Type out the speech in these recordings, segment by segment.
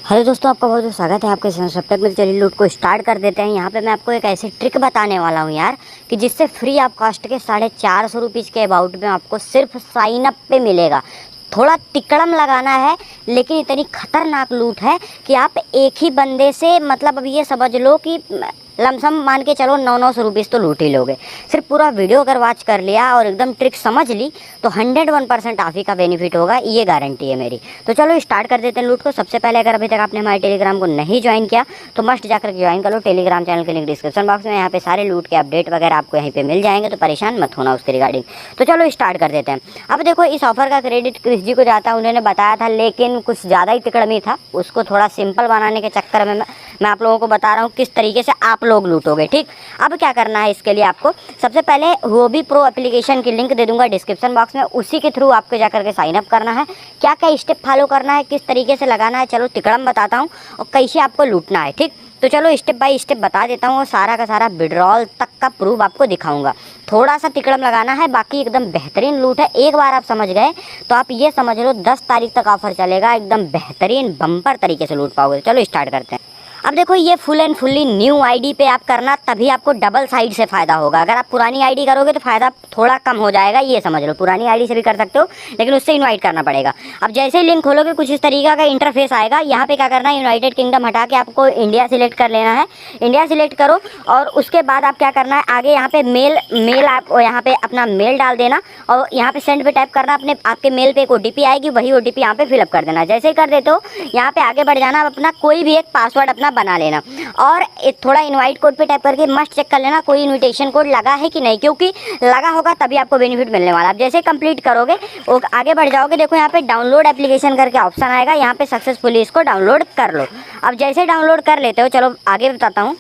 Hello दोस्तों, आपका बहुत बहुत स्वागत है आपके चैनल सबटेक में। चलिए लूट को स्टार्ट कर देते हैं। यहाँ पे मैं आपको एक ऐसी ट्रिक बताने वाला हूँ यार कि जिससे फ्री आप कॉस्ट के 450 रुपीज़ के अबाउट में आपको सिर्फ साइन अप पे मिलेगा। थोड़ा तिकड़म लगाना है, लेकिन इतनी खतरनाक लूट है कि आप एक ही बंदे से मतलब अब ये समझ लो कि लमसम मान के चलो 900 रुपीज़ तो लूट ही लोगे। सिर्फ पूरा वीडियो अगर वॉच कर लिया और एकदम ट्रिक समझ ली तो 101% आप ही का बेनिफिट होगा, ये गारंटी है मेरी। तो चलो स्टार्ट कर देते हैं लूट को। सबसे पहले अगर अभी तक आपने हमारे टेलीग्राम को नहीं ज्वाइन किया तो मस्ट जाकर ज्वाइन कर लो। टेलीग्राम चैनल के लिंक डिस्क्रिप्शन बॉक्स में, यहाँ पे सारे लूट के अपडेट वगैरह आपको यहीं पे मिल जाएंगे, तो परेशान मत होना उसके रिगार्डिंग। तो चलो स्टार्ट कर देते हैं। अब देखो, इस ऑफर का क्रेडिट कृष जी को जाता है, उन्होंने बताया था, लेकिन कुछ ज़्यादा ही तिकड़मी था। उसको थोड़ा सिंपल बनाने के चक्कर में मैं आप लोगों को बता रहा हूँ किस तरीके से आप लोग लूटोगे। ठीक, अब क्या करना है इसके लिए आपको सबसे पहले होबी प्रो एप्लीकेशन की लिंक दे दूंगा डिस्क्रिप्शन बॉक्स में, उसी के थ्रू आपको जाकर के साइन अप करना है। क्या क्या स्टेप फॉलो करना है, किस तरीके से लगाना है, चलो तिकड़म बताता हूँ और कैसे आपको लूटना है। ठीक, तो चलो स्टेप बाय स्टेप बता देता हूँ और सारा का सारा विड्रॉल तक का प्रूफ आपको दिखाऊंगा। थोड़ा सा तिकड़म लगाना है, बाकी एकदम बेहतरीन लूट है। एक बार आप समझ गए तो आप ये समझ लो 10 तारीख तक ऑफर चलेगा, एकदम बेहतरीन बम्पर तरीके से लूट पाओगे। चलो स्टार्ट करते हैं। अब देखो, ये full and fully new ID पे आप करना, तभी आपको डबल साइड से फ़ायदा होगा। अगर आप पुरानी आईडी करोगे तो फ़ायदा थोड़ा कम हो जाएगा, ये समझ लो। पुरानी आईडी से भी कर सकते हो, लेकिन उससे इनवाइट करना पड़ेगा। अब जैसे ही लिंक खोलोगे कुछ इस तरीका का इंटरफेस आएगा। यहाँ पे क्या करना है, यूनाइटेड किंगडम हटा के आपको इंडिया सिलेक्ट कर लेना है। इंडिया सिलेक्ट करो और उसके बाद आप क्या करना है, आगे यहाँ पे मेल आप यहाँ पे अपना मेल डाल देना और यहाँ पे सेंड पे टैप करना। अपने आपके मेल पे एक OTP आएगी, वही OTP यहाँ पे फिलअप कर देना। जैसे ही कर देते हो यहाँ पे आगे बढ़ जाना, अपना कोई भी एक पासवर्ड अपना बना लेना और थोड़ा इनवाइट कोड पे टैप करके मस्ट चेक कर लेना कोई इनविटेशन कोड लगा है कि नहीं, क्योंकि लगा होगा तभी आपको बेनिफिट मिलने वाला। आप जैसे कंप्लीट करोगे वो आगे बढ़ जाओगे, देखो यहाँ पे डाउनलोड एप्लीकेशन करके ऑप्शन आएगा, यहाँ पे सक्सेसफुली इसको डाउनलोड कर लो। अब जैसे डाउनलोड कर लेते हो, चलो आगे बताता हूँ।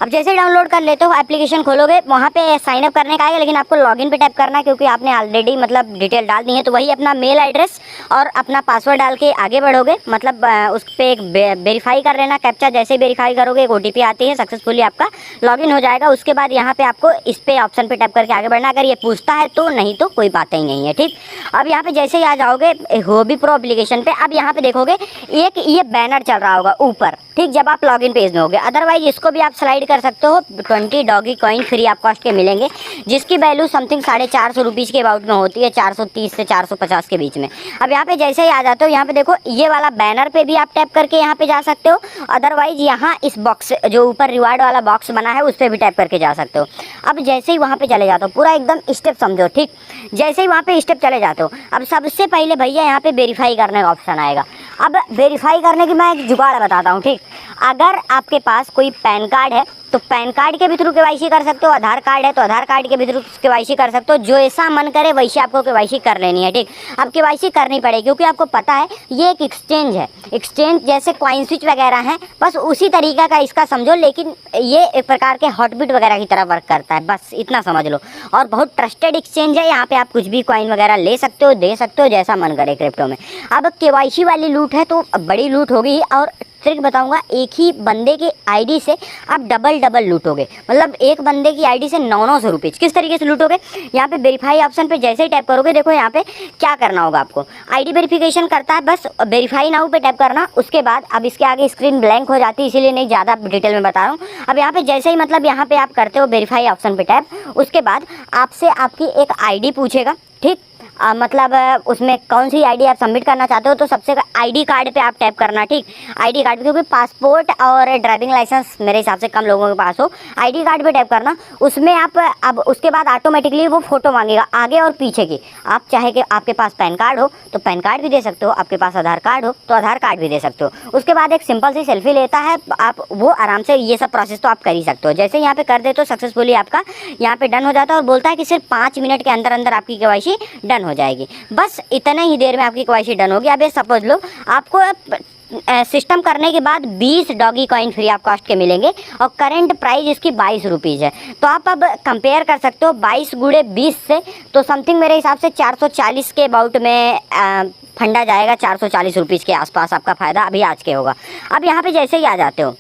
अब जैसे डाउनलोड कर लेते हो, एप्लीकेशन खोलोगे, वहाँ पे साइन अप करने का आएगा, लेकिन आपको लॉगिन पे टैप करना है क्योंकि आपने ऑलरेडी मतलब डिटेल डाल दी है। तो वही अपना मेल एड्रेस और अपना पासवर्ड डाल के आगे बढ़ोगे, मतलब उस पर एक वेरीफाई कर लेना कैप्चा। जैसे वेरीफाई करोगे एक OTP आती है, सक्सेसफुली आपका लॉगिन हो जाएगा। उसके बाद यहाँ पे आपको इस पे ऑप्शन पे टैप करके आगे बढ़ना। अगर ये पूछता है तो, नहीं तो कोई बात ही नहीं है। ठीक, अब यहाँ पे जैसे ही आ जाओगे होबी प्रो एप्लीकेशन पे, अब यहाँ पे देखोगे एक ये बैनर चल रहा होगा ऊपर। ठीक, जब आप लॉगिन पेज में होगे, अदरवाइज इसको भी आप स्लाइड कर सकते हो। 20 डॉगी कॉइन फ्री आप कॉस्ट के मिलेंगे, जिसकी वैल्यू समथिंग 450 रुपीज़ के अबाउट में होती है, 430 से 450 के बीच में। अब यहाँ पे जैसे ही आ जाते हो, यहाँ पे देखो ये वाला बैनर पे भी आप टैप करके यहाँ पे जा सकते हो। अदरवाइज यहाँ इस बॉक्स जो ऊपर रिवार्ड वाला बॉक्स बना है उस पर भी टैप करके जा सकते हो। अब जैसे ही वहाँ पे चले जाते हो, पूरा एकदम स्टेप समझो। ठीक, जैसे ही वहाँ पे स्टेप चले जाते हो, अब सबसे पहले भैया यहाँ पे वेरीफाई करने का ऑप्शन आएगा। अब वेरीफाई करने की मैं एक जुगाड़ बताता हूँ। ठीक, अगर आपके पास कोई पैन कार्ड है तो पैन कार्ड के भी थ्रू KYC कर सकते हो, आधार कार्ड है तो आधार कार्ड के भी थ्रू KYC कर सकते हो। जो ऐसा मन करे वैसे आपको KYC कर लेनी है। ठीक, अब KYC करनी पड़ेगी क्योंकि आपको पता है ये एक एक्सचेंज है। एक्सचेंज जैसे कॉइन स्विच वगैरह हैं, बस उसी तरीका का इसका समझो, लेकिन ये एक प्रकार के हॉटबिट वगैरह की तरह वर्क करता है, बस इतना समझ लो। और बहुत ट्रस्टेड एक्सचेंज है, यहाँ पे आप कुछ भी कॉइन वगैरह ले सकते हो, दे सकते हो, जैसा मन करे क्रिप्टो में। अब KYC वाली लूट है तो बड़ी लूट होगी, और ट्रिक बताऊंगा, एक ही बंदे की आईडी से आप डबल लूटोगे। मतलब एक बंदे की आईडी से 900 रुपीज़ किस तरीके से लूटोगे। यहाँ पे वेरीफाई ऑप्शन पे जैसे ही टैप करोगे, देखो यहाँ पे क्या करना होगा आपको। आईडी वेरिफिकेशन करता है, बस वेरीफाई नाउ पे टैप करना। उसके बाद अब इसके आगे स्क्रीन ब्लैंक हो जाती है, इसीलिए नहीं ज़्यादा डिटेल में बता रहा हूँ। अब यहाँ पे जैसे ही मतलब यहाँ पे आप करते हो वेरीफाई ऑप्शन पे टैप, उसके बाद आपसे आपकी एक आईडी पूछेगा। ठीक, मतलब उसमें कौन सी आईडी आप सबमिट करना चाहते हो, तो सबसे आईडी कार्ड पे आप टैप करना। ठीक, आईडी कार्ड पे, क्योंकि पासपोर्ट और ड्राइविंग लाइसेंस मेरे हिसाब से कम लोगों के पास हो। आईडी कार्ड पे टैप करना, उसमें आप अब उसके बाद ऑटोमेटिकली वो फोटो मांगेगा आगे और पीछे की। आप चाहे कि आपके पास पैन कार्ड हो तो पैन कार्ड भी दे सकते हो, आपके पास आधार कार्ड हो तो आधार कार्ड भी दे सकते हो। उसके बाद एक सिंपल सी सेल्फी लेता है, आप वो आराम से ये सब प्रोसेस तो आप कर ही सकते हो। जैसे यहाँ पे कर दे तो सक्सेसफुली आपका यहाँ पे डन हो जाता है और बोलता है कि सिर्फ 5 मिनट के अंदर अंदर आपकी KYC डन हो जाएगी। बस इतने ही देर में आपकी KYC डन होगी। अब ये सपोज लो आपको सिस्टम करने के बाद 20 डॉगी कॉइन फ्री आप कॉस्ट के मिलेंगे और करंट प्राइस इसकी 22 रुपीज़ है। तो आप अब कंपेयर कर सकते हो 22 गुणे 20 से, तो समथिंग मेरे हिसाब से 440 के अबाउट में फंडा जाएगा। 440 रुपीज़ के आसपास आपका फ़ायदा अभी आज के होगा। अब यहाँ पे जैसे ही आ जाते हो,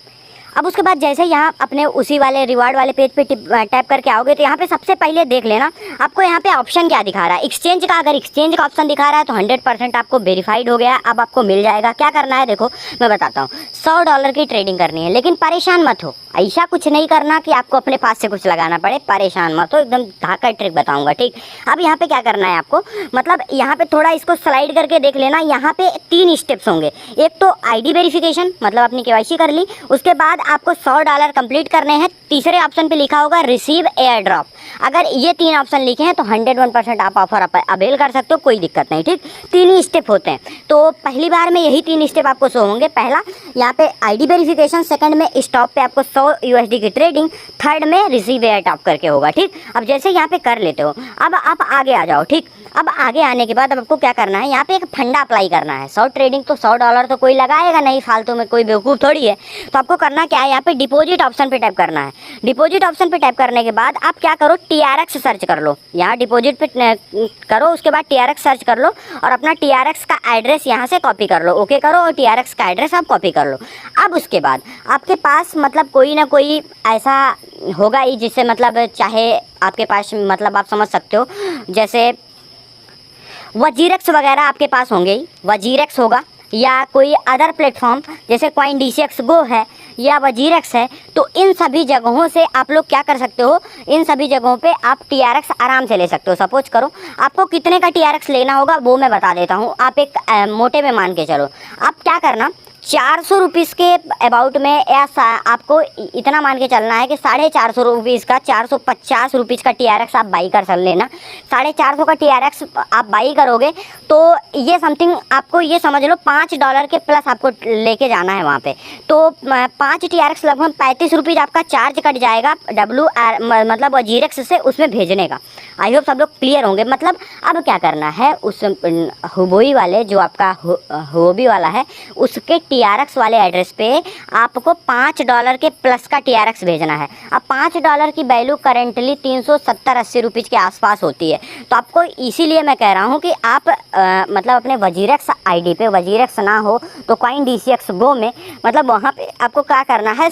अब उसके बाद जैसे यहाँ अपने उसी वाले रिवार्ड वाले पेज पे टैप करके आओगे तो यहाँ पे सबसे पहले देख लेना आपको यहाँ पे ऑप्शन क्या दिखा रहा है एक्सचेंज का। अगर एक्सचेंज का ऑप्शन दिखा रहा है तो 100% आपको वेरीफाइड हो गया, अब आपको मिल जाएगा। क्या करना है देखो मैं बताता हूँ, $100 की ट्रेडिंग करनी है, लेकिन परेशान मत हो, ऐसा कुछ नहीं करना कि आपको अपने पास से कुछ लगाना पड़े, परेशान मत हो, एकदम धाका ट्रिक बताऊंगा, ठीक। अब यहाँ पे क्या करना है आपको, मतलब यहाँ पे थोड़ा इसको स्लाइड करके देख लेना, यहाँ पे 3 स्टेप्स होंगे। एक तो आईडी वेरिफिकेशन, मतलब अपनी केवाईसी कर ली, उसके बाद आपको $100 कंप्लीट करने हैं। तीसरे ऑप्शन पे लिखा होगा रिसीव एयर ड्रॉप। अगर ये 3 ऑप्शन लिखे हैं तो 101% आप ऑफर अवेल कर सकते हो, कोई दिक्कत नहीं, ठीक। 3 ही स्टेप होते हैं, तो पहली बार में यही 3 स्टेप आपको शो होंगे। पहला यहाँ पे आईडी वेरिफिकेशन, सेकंड में स्टॉप पे आपको 100 USD की ट्रेडिंग, थर्ड में रिसीव एयर ड्रॉप करके होगा, ठीक। अब जैसे यहाँ पे कर लेते हो, अब आप आगे आ जाओ, ठीक। अब आगे आने के बाद अब आपको क्या करना है, यहाँ पे एक फंडा अप्लाई करना है। 100 ट्रेडिंग तो $100 तो कोई लगाएगा नहीं फालतू में, कोई बेवकूफ़ थोड़ी है। तो आपको करना क्या है, यहाँ पे डिपॉजिट ऑप्शन पे टैप करना है। डिपॉजिट ऑप्शन पे टैप करने के बाद आप क्या करो, TRX सर्च कर लो। यहाँ डिपॉजिट पे करो, उसके बाद TRX सर्च कर लो और अपना TRX का एड्रेस यहाँ से कॉपी कर लो, ओके करो और TRX का एड्रेस आप कॉपी कर लो। अब उसके बाद आपके पास मतलब कोई ना कोई ऐसा होगा ही जिससे मतलब चाहे आपके पास मतलब आप समझ सकते हो, जैसे वजीरेक्स वगैरह आपके पास होंगे ही, वजीरेक्स होगा या कोई अदर प्लेटफॉर्म जैसे CoinDCX Go है या वजीरेक्स है। तो इन सभी जगहों से आप लोग क्या कर सकते हो, इन सभी जगहों पे आप TRX आराम से ले सकते हो। सपोज करो आपको कितने का TRX लेना होगा वो मैं बता देता हूँ, आप एक मोटे में मान के चलो। आप क्या करना, 400 रुपीज़ के अबाउट में या आपको इतना मान के चलना है कि 450 रुपीज़ का 450 रुपीज़ का TRX आप बाई कर लेना। 450 का TRX आप बाई करोगे तो ये समथिंग आपको ये समझ लो $5 के प्लस आपको लेके जाना है वहाँ पे। तो 5 TRX लगभग 35 रुपीज़ आपका चार्ज कट जाएगा मतलब वजीरेक्स से उसमें भेजने का। आई होप सब लोग क्लियर होंगे। मतलब अब क्या करना है, उस हुबोई वाले जो आपका होबी वाला है उसके TRX वाले एड्रेस पे आपको $5 के प्लस का TRX भेजना है। अब $5 की वैल्यू करेंटली 370-80 रुपीज़ के आसपास होती है। तो आपको इसीलिए मैं कह रहा हूँ कि आप मतलब अपने वजीरेक्स आईडी पे, वजीरेक्स ना हो तो CoinDCX Go में मतलब वहाँ पे आपको क्या करना है,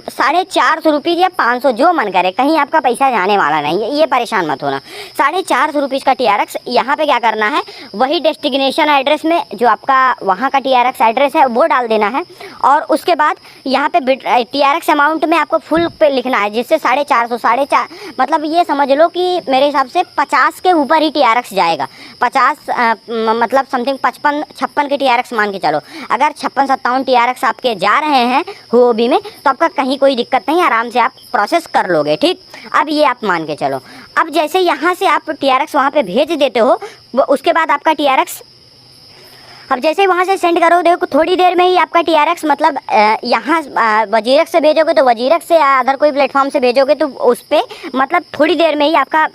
450 रुपीज़ या 500 जो मन करे, कहीं आपका पैसा जाने वाला नहीं है, ये परेशान मत होना। 450 रुपीज़ का TRX यहाँ पे क्या करना है, वही डेस्टिनेशन एड्रेस में जो आपका वहाँ का TRX एड्रेस है वो डाल देना है। और उसके बाद यहाँ पे TRX अमाउंट में आपको फुल पे लिखना है, जिससे 450 मतलब ये समझ लो कि मेरे हिसाब से 50 के ऊपर ही TRX जाएगा। 50 मतलब समथिंग 55-56 के TRX मान के चलो। अगर 56-57 TRX आपके जा रहे हैं हुओबी में तो आपका कहीं कोई दिक्कत नहीं, आराम से आप प्रोसेस कर लोगे, ठीक। अब ये आप मान के चलो। अब जैसे यहाँ से आप TRX वहाँ पे भेज देते हो, उसके बाद आपका TRX अब जैसे वहाँ से सेंड करो, देखो थोड़ी देर में ही आपका TRX मतलब यहाँ वजीरेक्स से भेजोगे तो वजीरेक्स से या अदर कोई प्लेटफॉर्म से भेजोगे तो उस पर मतलब थोड़ी देर में ही आपका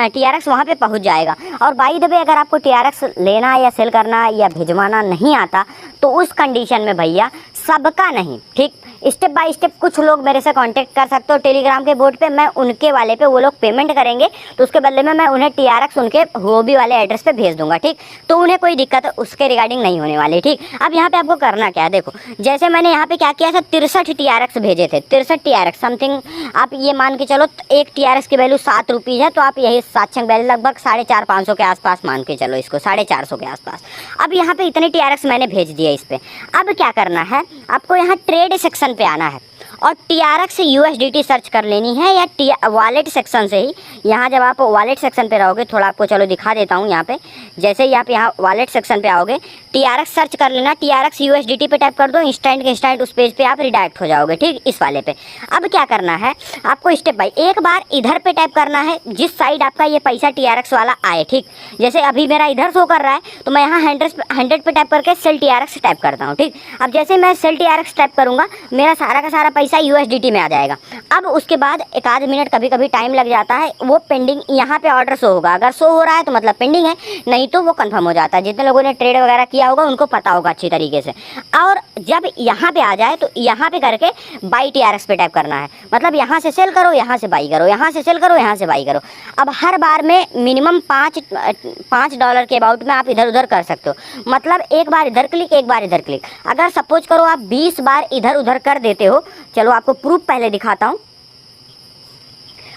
TRX वहाँ पे पहुँच जाएगा। और बाय द वे अगर आपको TRX लेना या सेल करना या भिजवाना नहीं आता तो उस कंडीशन में भैया सबका नहीं, ठीक, स्टेप बाय स्टेप कुछ लोग मेरे से कांटेक्ट कर सकते हो टेलीग्राम के बोर्ड पे, मैं उनके वाले पे वो लोग पेमेंट करेंगे तो उसके बदले में मैं उन्हें TRX उनके होबी वाले एड्रेस पे भेज दूंगा, ठीक। तो उन्हें कोई दिक्कत उसके रिगार्डिंग नहीं होने वाली, ठीक। अब यहाँ पे आपको करना क्या है, देखो जैसे मैंने यहाँ पे क्या किया था, 63 TRX भेजे थे, 63 TRX समथिंग आप ये मान के चलो एक TRX की वैल्यू 7 रुपीज़ है, तो आप यही 7 वैल्यू लगभग 450-500 के आसपास मान के चलो इसको, 450 के आसपास। अब यहाँ पे इतने TRX मैंने भेज दिए इस पर। अब क्या करना है, आपको यहाँ ट्रेड सेक्शन पे आना है और TRX से USDT सर्च कर लेनी है या वॉलेट सेक्शन से ही। यहाँ जब आप वॉलेट सेक्शन पे रहोगे, थोड़ा आपको चलो दिखा देता हूँ यहाँ पे, जैसे ही आप यहाँ वॉलेट सेक्शन पे आओगे TRX सर्च कर लेना, TRX USDT पे टाइप कर दो, इंस्टेंट के इंस्टेंट उस पेज पे आप रिडायरेक्ट हो जाओगे, ठीक, इस वाले पे। अब क्या करना है आपको, स्टेप बाय एक बार इधर पे टाइप करना है जिस साइड आपका ये पैसा TRX वाला आए, ठीक। जैसे अभी मेरा इधर शो कर रहा है तो मैं यहाँ 100 पे टाइप करके सेल TRX टाइप करता हूँ, ठीक। अब जैसे मैं सेल TRX टाइप करूँगा मेरा सारा का सारा पैसा USDT में आ जाएगा। अब उसके बाद एक आध मिनट कभी कभी टाइम लग जाता है, वो पेंडिंग यहाँ पे ऑर्डर शो होगा, अगर शो हो रहा है तो मतलब पेंडिंग है, नहीं तो वो कंफर्म हो जाता है। जितने लोगों ने ट्रेड वगैरह किया होगा उनको पता होगा अच्छी तरीके से। और जब यहाँ पे आ जाए तो यहाँ पे करके बाई TRX पे टाइप करना है, मतलब यहाँ से सेल करो, यहाँ से बाई करो, यहाँ से सेल करो, यहाँ से बाई करो। अब हर बार में मिनिमम $5 के अबाउट में आप इधर उधर कर सकते हो, मतलब एक बार इधर क्लिक एक बार इधर क्लिक। अगर सपोज करो आप 20 बार इधर उधर कर देते हो, चलो आपको प्रूफ पहले दिखाता हूँ।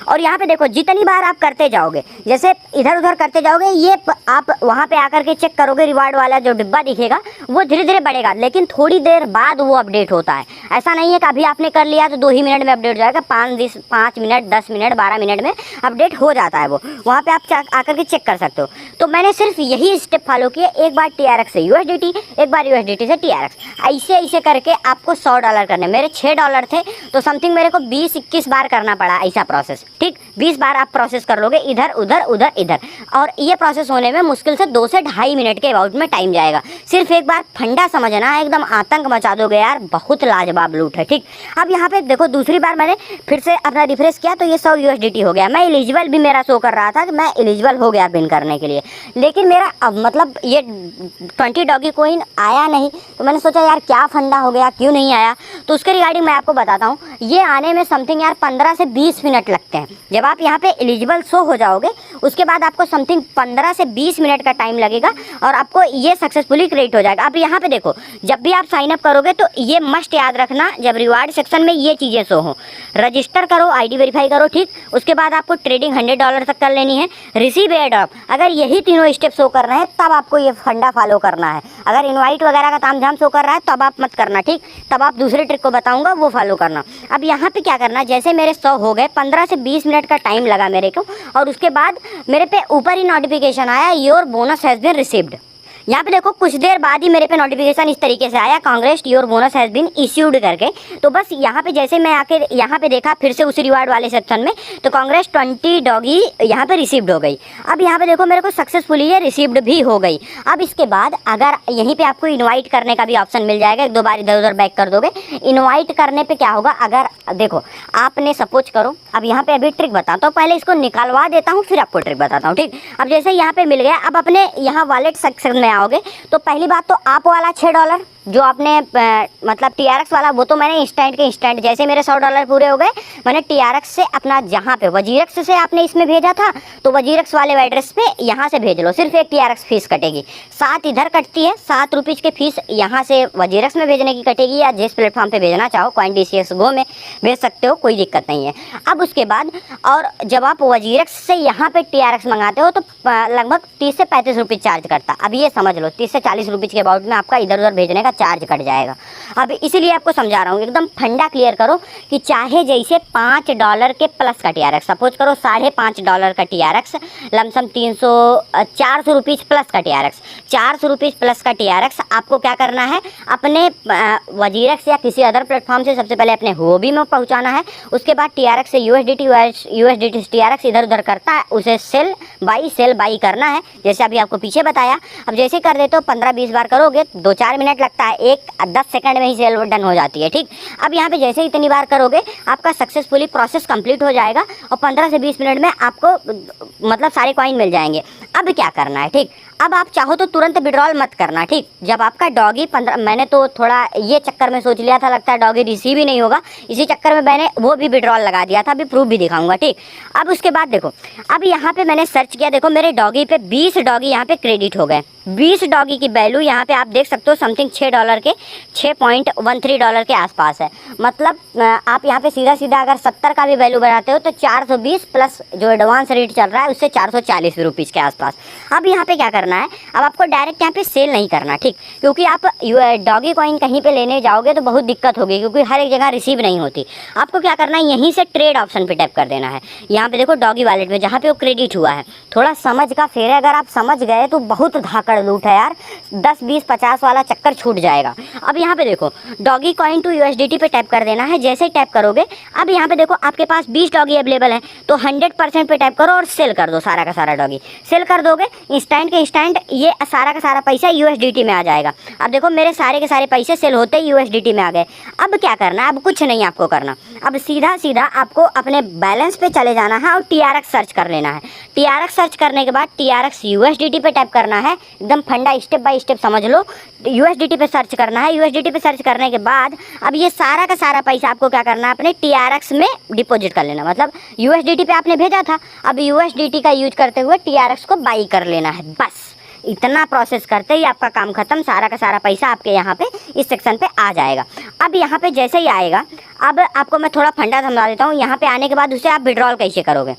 और यहाँ पे देखो जितनी बार आप करते जाओगे, जैसे इधर उधर करते जाओगे, ये आप वहाँ पे आकर के चेक करोगे, रिवार्ड वाला जो डिब्बा दिखेगा वो धीरे धीरे बढ़ेगा, लेकिन थोड़ी देर बाद वो अपडेट होता है। ऐसा नहीं है कि अभी आपने कर लिया तो 2 ही मिनट में अपडेट हो जाएगा, 5 मिनट 10 मिनट 12 मिनट में अपडेट हो जाता है वो। वहाँ पर आप आकर के चेक कर सकते हो। तो मैंने सिर्फ यही स्टेप फॉलो किए, एक बार TRX से USDT, एक बार USDT से TRX, ऐसे ऐसे करके आपको $100 करने। मेरे $6 थे तो समथिंग मेरे को 20-21 बार करना पड़ा ऐसा प्रोसेस, ठीक। 20 बार आप प्रोसेस कर लोगे, इधर उधर उधर इधर, और ये प्रोसेस होने में मुश्किल से 2 से ढाई मिनट के अबाउट में टाइम जाएगा। सिर्फ एक बार फंडा समझना है, एकदम आतंक मचा दोगे यार, बहुत लाजवाब लूट है, ठीक। अब यहाँ पे देखो दूसरी बार मैंने फिर से अपना रिफ्रेश किया तो ये 100 USDT हो गया। मैं एलिजिबल भी मेरा शो कर रहा था कि मैं एलिजिबल हो गया विन करने के लिए, लेकिन मेरा अब मतलब ये 20 डॉगी कोइन आया नहीं। तो मैंने सोचा यार क्या फंडा हो गया, क्यों नहीं आया। तो उसके रिगार्डिंग मैं आपको बताता हूँ, ये आने में समथिंग यार 15 से 20 मिनट लगते हैं। जब आप यहाँ पे एलिजिबल शो हो जाओगे उसके बाद आपको समथिंग 15 से 20 मिनट का टाइम लगेगा और आपको ये सक्सेसफुली क्रिएट हो जाएगा। अब यहाँ पे देखो, जब भी आप साइन अप करोगे तो ये मस्ट याद रखना, जब रिवार्ड सेक्शन में ये चीज़ें शो हो, रजिस्टर करो, ID वेरीफाई करो, ठीक। उसके बाद आपको ट्रेडिंग $100 तक कर लेनी है, रिसीव एयर ड्रॉप। अगर यही तीनों स्टेप शो कर रहे हैं तब आपको ये फंडा फॉलो करना है। अगर इनवाइट वगैरह का तामझाम शो कर रहा है तब आप मत करना, ठीक। तब आप दूसरे ट्रिक को बताऊंगा वो फॉलो करना। अब यहाँ पे क्या करना, जैसे मेरे 100 हो गए, 15 से 20 मिनट का टाइम लगा मेरे को, और उसके बाद मेरे पे ऊपर ही नोटिफिकेशन आया, your bonus has been received. यहाँ पे देखो कुछ देर बाद ही मेरे पे नोटिफिकेशन इस तरीके से आया, congrats your bonus has been issued करके। तो बस यहाँ पे जैसे मैं आके यहाँ पे देखा फिर से उसी रिवार्ड वाले सेक्शन में, तो कांग्रेस 20 डॉगी यहाँ पे रिसीव्ड हो गई। अब यहाँ पे देखो मेरे को सक्सेसफुली ये रिसीव्ड भी हो गई। अब इसके बाद अगर यहीं पे आपको इनवाइट करने का भी ऑप्शन मिल जाएगा, 1-2 बार इधर उधर बैक कर दोगे। इनवाइट करने पे क्या होगा, अगर देखो आपने सपोज करो, अब यहाँ पे अभी ट्रिक बताता हूँ, पहले इसको निकालवा देता हूँ फिर आपको ट्रिक बताता हूँ, ठीक। अब जैसे यहाँ पे मिल गया, अब अपने यहाँ वॉलेट सेक्शन में आओगे तो पहली बात तो आप वाला $6 जो आपने मतलब TRX वाला, वो तो मैंने इंस्टेंट के इंस्टेंट, जैसे मेरे $100 पूरे हो गए, मैंने TRX से अपना जहाँ पे वजीरक्स से आपने इसमें भेजा था तो वजीरक्स वाले एड्रेस पे यहाँ से भेज लो। सिर्फ एक TRX फीस कटेगी, 7 इधर कटती है, ₹7 की फीस यहाँ से वजीरक्स में भेजने की कटेगी, या जिस प्लेटफॉर्म पे भेजना चाहो CoinDCX Go में भेज सकते हो, कोई दिक्कत नहीं है। अब उसके बाद और जब आप वजीरक्स से यहाँ पे TRX मंगाते हो तो लगभग 30 से 35 रुपये चार्ज करता। अब ये समझ लो 30 से 40 रुपये के अबाउट में आपका इधर उधर भेजने का चार्ज कट जाएगा। अब इसीलिए आपको समझा रहा हूँ, एकदम फंडा क्लियर करो कि चाहे जैसे $5 के प्लस का TRX, सपोज करो $5.5 का TRX, लमसम 400 रुपीज़ प्लस का TRX, 400 रुपीज़ प्लस का TRX आपको क्या करना है, अपने वजीरक्स या किसी अदर प्लेटफॉर्म से सबसे पहले अपने होबी में पहुँचाना है। उसके बाद TRX से USDT से TRX इधर उधर करता है, उसे सेल बाई करना है, जैसे अभी आपको पीछे बताया। अब जैसे कर देते हो 15-20 बार करोगे, 2-4 मिनट लगता है, 10 सेकंड में ही सेल डन हो जाती है, ठीक। अब यहाँ पे जैसे ही इतनी बार करोगे आपका सक्सेसफुली प्रोसेस कंप्लीट हो जाएगा और 15 से 20 मिनट में आपको मतलब सारे कॉइन मिल जाएंगे। अब क्या करना है, ठीक। अब आप चाहो तो तुरंत विड्रॉल मत करना, ठीक। जब आपका डॉगी 15, मैंने तो थोड़ा ये चक्कर में सोच लिया था, लगता है डॉगी रिसीव ही नहीं होगा, इसी चक्कर में मैंने वो भी विड्रॉल लगा दिया था। अभी प्रूफ भी दिखाऊंगा, ठीक। अब उसके बाद देखो, अब यहाँ पे मैंने सर्च किया, देखो मेरे डॉगी पे 20 डॉगी यहाँ पे क्रेडिट हो गए। 20 डॉगी की वैल्यू यहाँ पे आप देख सकते हो समथिंग $6 के, $6.13 के आसपास है। मतलब आप यहाँ पे सीधा सीधा अगर 70 का भी वैल्यू बनाते हो तो 420 प्लस जो एडवांस रेट चल रहा है उससे 440 रुपीज़ के आसपास। अब यहाँ पे क्या करना है, अब आपको डायरेक्ट यहाँ पे सेल नहीं करना, ठीक। क्योंकि आप डॉगी कॉइन कहीं पे लेने जाओगे तो बहुत दिक्कत होगी, क्योंकि हर एक जगह रिसीव नहीं होती। आपको क्या करना है, यहीं से ट्रेड ऑप्शन पे टैप कर देना है। यहाँ पे देखो डॉगी वॉलेट में जहाँ पे वो क्रेडिट हुआ है, थोड़ा समझ का फेर है, अगर आप समझ गए तो बहुत धाकड़ लूट है यार, 10, 20, 50 वाला चक्कर छूट जाएगा। अब यहाँ पे देखो डॉगी कॉइन टू USDT पे टैप कर देना है। जैसे ही टैप करोगे, अब यहाँ पे देखो आपके पास 20 डॉगी अवेलेबल है, तो 100% पे टैप करो और सेल कर दो सारा का सारा डॉगी। सेल कर दोगे इंस्टेंट के इंस्टेंट ये सारा का सारा पैसा USDT में आ जाएगा। अब देखो मेरे सारे के सारे पैसे सेल होते ही USDT में आ गए। अब क्या करना है, अब कुछ नहीं आपको करना, अब सीधा सीधा आपको अपने बैलेंस पे चले जाना है और TRX सर्च कर लेना है। TRX सर्च करने के बाद TRX USDT पे टैप करना है, एकदम फंडा स्टेप बाय स्टेप समझ लो। USDT पे सर्च करना है, USDT पे सर्च करने के बाद अब ये सारा का सारा पैसा आपको क्या करना है, अपने TRX में डिपॉजिट कर लेना। मतलब USDT पे आपने भेजा था, अब USDT का यूज करते हुए TRX को बाई कर लेना है। बस इतना प्रोसेस करते ही आपका काम खत्म, सारा का सारा पैसा आपके यहाँ पे इस सेक्शन पे आ जाएगा। अब यहाँ पे जैसे ही आएगा, अब आपको मैं थोड़ा फंडा समझा देता हूँ। यहाँ पे आने के बाद उसे आप विड्रॉल कैसे करोगे।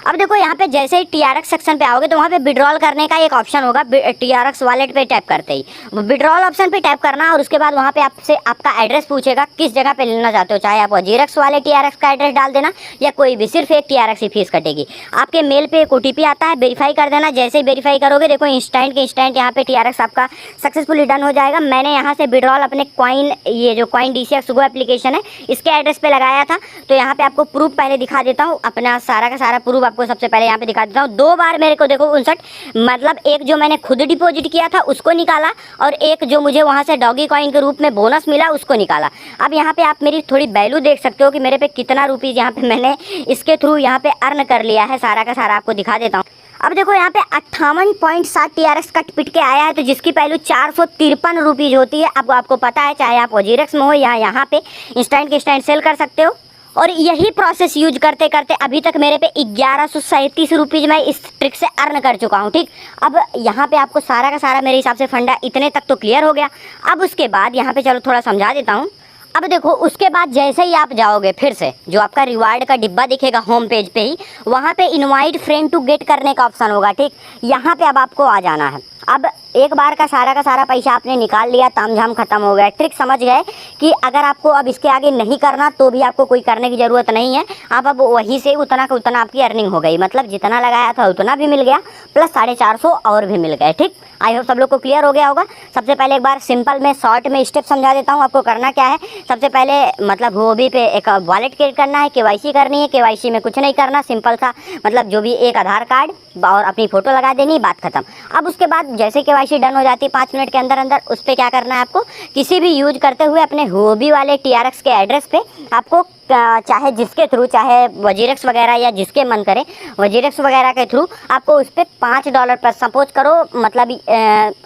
अब देखो यहाँ पे जैसे ही TRX सेक्शन पे आओगे तो वहाँ पे विड्रॉल करने का एक ऑप्शन होगा। TRX वॉलेट पे टैप करते ही विड्रॉल ऑप्शन पे टैप करना, और उसके बाद वहाँ पे आपसे आपका एड्रेस पूछेगा किस जगह पे लेना चाहते हो, चाहे आप वजीरक्स वाले TRX का एड्रेस डाल देना या कोई भी, सिर्फ एक TRX ही फीस कटेगी। आपके मेल पे एक OTP आता है, वेरीफाई कर देना। जैसे ही वेरीफाई करोगे देखो इंस्टेंट के इंस्टेंट यहाँ पे TRX आपका सक्सेसफुली डन हो जाएगा। मैंने यहाँ से विड्रॉल अपने कॉइन, ये जो कॉइन DCX गो एप्लीकेशन है इसके एड्रेस पे लगाया था। तो यहाँ पे आपको प्रूफ पहले दिखा देता हूँ, अपना सारा का सारा प्रूफ आपको सबसे पहले यहाँ पे दिखा देता हूँ। 2 बार मेरे को देखो 59, मतलब एक जो मैंने खुद डिपॉजिट किया था उसको निकाला, और एक जो मुझे वहाँ से डॉगी कॉइन के रूप में बोनस मिला उसको निकाला। अब यहाँ पे आप मेरी थोड़ी वैल्यू देख सकते हो कि मेरे पे कितना रुपीज़ यहाँ पे मैंने इसके थ्रू यहाँ पे अर्न कर लिया है। सारा का सारा आपको दिखा देता हूँ। अब देखो यहाँ पे 58.7 TRX कट पिट के आया है, तो जिसकी वैल्यू 453 रुपीज़ होती है। अब आपको पता है, चाहे आप वजीरक्स में हो या यहाँ पे इंस्टेंट के इंस्टेंट सेल कर सकते हो। और यही प्रोसेस यूज करते करते अभी तक मेरे पे 1137 रुपीज़ मैं इस ट्रिक से अर्न कर चुका हूँ। ठीक, अब यहाँ पे आपको सारा का सारा मेरे हिसाब से फंडा इतने तक तो क्लियर हो गया। अब उसके बाद यहाँ पे चलो थोड़ा समझा देता हूँ। अब देखो उसके बाद जैसे ही आप जाओगे, फिर से जो आपका रिवार्ड का डिब्बा दिखेगा होम पेज पे ही, वहाँ पे इनवाइट फ्रेंड टू गेट करने का ऑप्शन होगा। ठीक, यहाँ पे अब आपको आ जाना है। अब एक बार का सारा पैसा आपने निकाल लिया, तामझाम खत्म हो गया। ट्रिक समझ गए कि अगर आपको अब इसके आगे नहीं करना तो भी आपको कोई करने की ज़रूरत नहीं है। आप अब वहीं से उतना का उतना आपकी अर्निंग हो गई, मतलब जितना लगाया था उतना भी मिल गया, प्लस 450 और भी मिल गए। ठीक, आई होप सब लोग को क्लियर हो गया होगा। सबसे पहले एक बार सिंपल में शॉर्ट में स्टेप समझा देता हूँ आपको करना क्या है। सबसे पहले मतलब होबी पे एक वॉलेट क्रिएट करना है, KYC करनी है। KYC में कुछ नहीं करना, सिंपल सा मतलब जो भी एक आधार कार्ड और अपनी फ़ोटो लगा देनी, बात खत्म। अब उसके बाद जैसे KYC डन हो जाती है 5 मिनट के अंदर अंदर, उस पर क्या करना है आपको, किसी भी यूज करते हुए अपने होबी वाले TRX के एड्रेस पे आपको चाहे जिसके थ्रू, चाहे वजीरक्स वगैरह या जिसके मन करे वजीरक्स वगैरह के थ्रू, आपको उस पर $5 पर सपोज करो, मतलब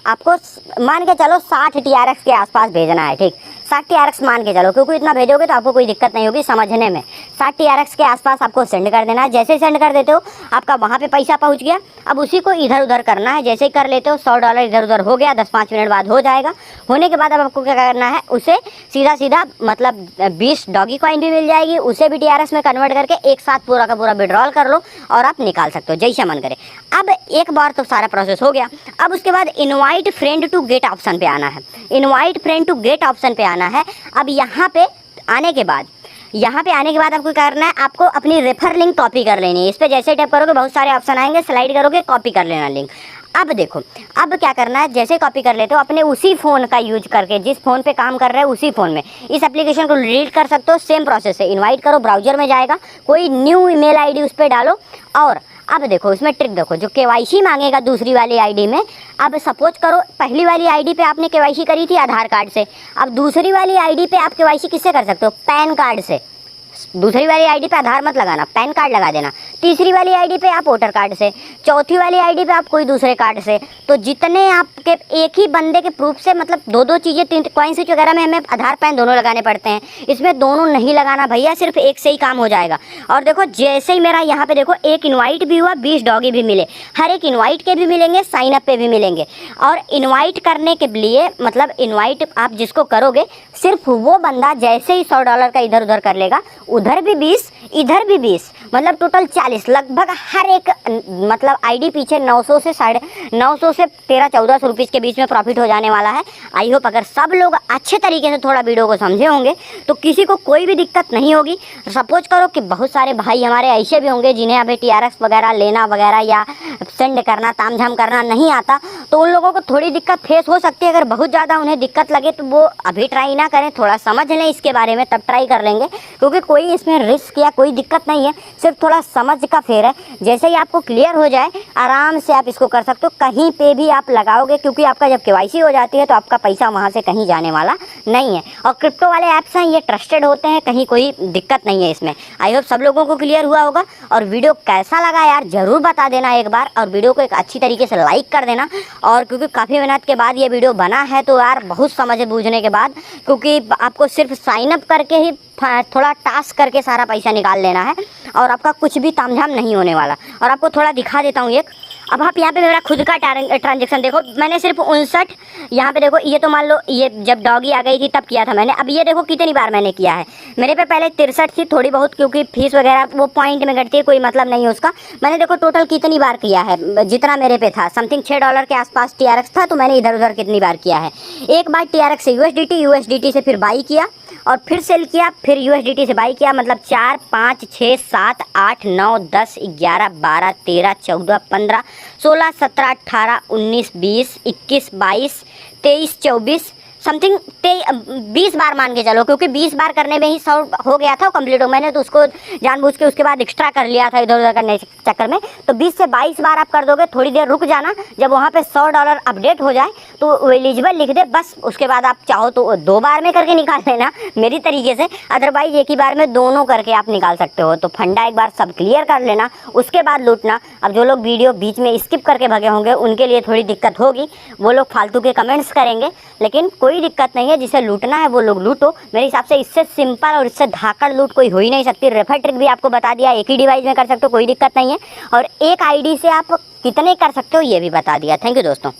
आपको मान के चलो 60 TRX के आसपास भेजना है। ठीक, 60 TRX मान के चलो, क्योंकि इतना भेजोगे तो आपको कोई दिक्कत नहीं होगी समझने में। 60 TRX के आसपास आपको सेंड कर देना है। जैसे ही सेंड कर देते हो आपका वहाँ पे पैसा पहुँच गया। अब उसी को इधर उधर करना है। जैसे ही कर लेते हो $100 इधर उधर हो गया, 10-5 मिनट बाद हो जाएगा। होने के बाद अब आपको क्या करना है, उसे सीधा सीधा मतलब 20 डॉगी कॉइन भी मिल जाएगी, उसे भी TRX में कन्वर्ट करके एक साथ पूरा का पूरा विड्रॉल कर लो और आप निकाल सकते हो जैसा मन करे। अब एक बार तो सारा प्रोसेस हो गया। अब उसके बाद invite friend to get option पे आना है। Invite friend to get option पे आना है। अब यहाँ पे आने के बाद आपको क्या करना है, आपको अपनी रेफर लिंक कॉपी कर लेनी है। इस पर जैसे टैप करोगे बहुत सारे ऑप्शन आएंगे, स्लाइड करोगे कॉपी कर लेना लिंक। अब देखो अब क्या करना है, जैसे कॉपी कर लेते हो अपने उसी फ़ोन का यूज करके, जिस फ़ोन पे काम कर रहे हो उसी फ़ोन में इस एप्लीकेशन को डिलीट कर सकते हो। सेम प्रोसेस है, इनवाइट करो, ब्राउजर में जाएगा, कोई न्यू ईमेल आईडी उस पर डालो। और अब देखो इसमें ट्रिक देखो, जो KYC मांगेगा दूसरी वाली आईडी में, अब सपोज करो पहली वाली आईडी पे आपने KYC करी थी आधार कार्ड से, अब दूसरी वाली आईडी पे आप KYC किससे कर सकते हो, पैन कार्ड से। दूसरी वाली आईडी पे आधार मत लगाना, पैन कार्ड लगा देना। तीसरी वाली आईडी पे आप वोटर कार्ड से, चौथी वाली आईडी पे आप कोई दूसरे कार्ड से। तो जितने आपके एक ही बंदे के प्रूफ से, मतलब 2-2 चीज़ें, 3 कॉइन स्विच वगैरह में हमें आधार पैन दोनों लगाने पड़ते हैं, इसमें दोनों नहीं लगाना भैया, सिर्फ एक से ही काम हो जाएगा। और देखो जैसे ही मेरा यहाँ पे देखो एक इन्वाइट भी हुआ, 20 डॉगी भी मिले। हर एक इन्वाइट के भी मिलेंगे, साइन अप पे भी मिलेंगे। और इन्वाइट करने के लिए मतलब इन्वाइट आप जिसको करोगे, सिर्फ वो बंदा जैसे ही $100 का इधर उधर कर लेगा, उधर भी 20 इधर भी 20, मतलब टोटल 40। लगभग हर एक मतलब आईडी पीछे 900 से 950 से 1300-1400 रुपीज़ के बीच में प्रॉफिट हो जाने वाला है। आई होप अगर सब लोग अच्छे तरीके से थोड़ा वीडियो को समझे होंगे तो किसी को कोई भी दिक्कत नहीं होगी। सपोज करो कि बहुत सारे भाई हमारे ऐसे भी होंगे जिन्हें अभी TRX वगैरह लेना वगैरह या सेंड करना, तामझाम करना नहीं आता, तो उन लोगों को थोड़ी दिक्कत फेस हो सकती है। अगर बहुत ज़्यादा उन्हें दिक्कत लगे तो वो अभी ट्राई ना करें, थोड़ा समझ लें इसके बारे में, तब ट्राई कर लेंगे। क्योंकि कोई इसमें रिस्क या कोई दिक्कत नहीं है, सिर्फ थोड़ा समझ का फेर है। जैसे ही आपको क्लियर हो जाए आराम से आप इसको कर सकते हो, कहीं पे भी आप लगाओगे, क्योंकि आपका जब KYC हो जाती है तो आपका पैसा वहाँ से कहीं जाने वाला नहीं है। और क्रिप्टो वाले ऐप्स हैं, ये ट्रस्टेड होते हैं, कहीं कोई दिक्कत नहीं है इसमें। आई होप सब लोगों को क्लियर हुआ होगा। और वीडियो कैसा लगा यार ज़रूर बता देना एक बार, और वीडियो को एक अच्छी तरीके से लाइक कर देना। और क्योंकि काफ़ी मेहनत के बाद ये वीडियो बना है, तो यार बहुत समझ बूझने के बाद, क्योंकि आपको सिर्फ साइन अप करके ही थोड़ा टास्क करके सारा पैसा निकाल लेना है, और आपका कुछ भी तामझाम नहीं होने वाला। और आपको थोड़ा दिखा देता हूँ एक, अब आप यहाँ पे मेरा खुद का ट्रांजेक्शन देखो, मैंने सिर्फ 59, यहाँ पे देखो ये तो मान लो ये जब डॉगी आ गई थी तब किया था मैंने। अब ये देखो कितनी बार मैंने किया है। मेरे पे पहले 63 थी, थोड़ी बहुत क्योंकि फीस वगैरह वो पॉइंट में घटती है, कोई मतलब नहीं है उसका। मैंने देखो टोटल कितनी बार किया है, जितना मेरे पे था समथिंग $6 के आसपास TRX था, तो मैंने इधर उधर कितनी बार किया है। एक बार TRX से USDT से फिर बाई किया और फिर सेल किया, फिर USDT से बाई किया, मतलब 4 5 6 7 8 9 10 11 12 13 14 15 16 17 18 19 20 21 22 23 24 समथिंग 20 बार मान के चलो, क्योंकि 20 बार करने में ही 100 हो गया था कंप्लीट हो। मैंने तो उसको जानबूझ के उसके बाद एक्स्ट्रा कर लिया था इधर उधर करने के चक्कर में। तो 20 से 22 बार आप कर दोगे, थोड़ी देर रुक जाना, जब वहाँ पे $100 अपडेट हो जाए तो वो एलिजिबल लिख दे बस। उसके बाद आप चाहो तो 2 बार में करके निकाल लेना मेरी तरीके से, अदरवाइज एक ही बार में दोनों करके आप निकाल सकते हो। तो फंडा एक बार सब क्लियर कर लेना, उसके बाद लूटना। अब जो लोग वीडियो बीच में स्किप करके भगे होंगे उनके लिए थोड़ी दिक्कत होगी, वो लोग फालतू के कमेंट्स करेंगे, लेकिन कोई दिक्कत नहीं है। जिसे लूटना है वो लोग लूटो। मेरे हिसाब से इससे सिंपल और इससे धाकड़ लूट कोई हो ही नहीं सकती। रेफर ट्रिक भी आपको बता दिया, एक ही डिवाइस में कर सकते हो, कोई दिक्कत नहीं है। और एक आईडी से आप कितने कर सकते हो ये भी बता दिया। थैंक यू दोस्तों।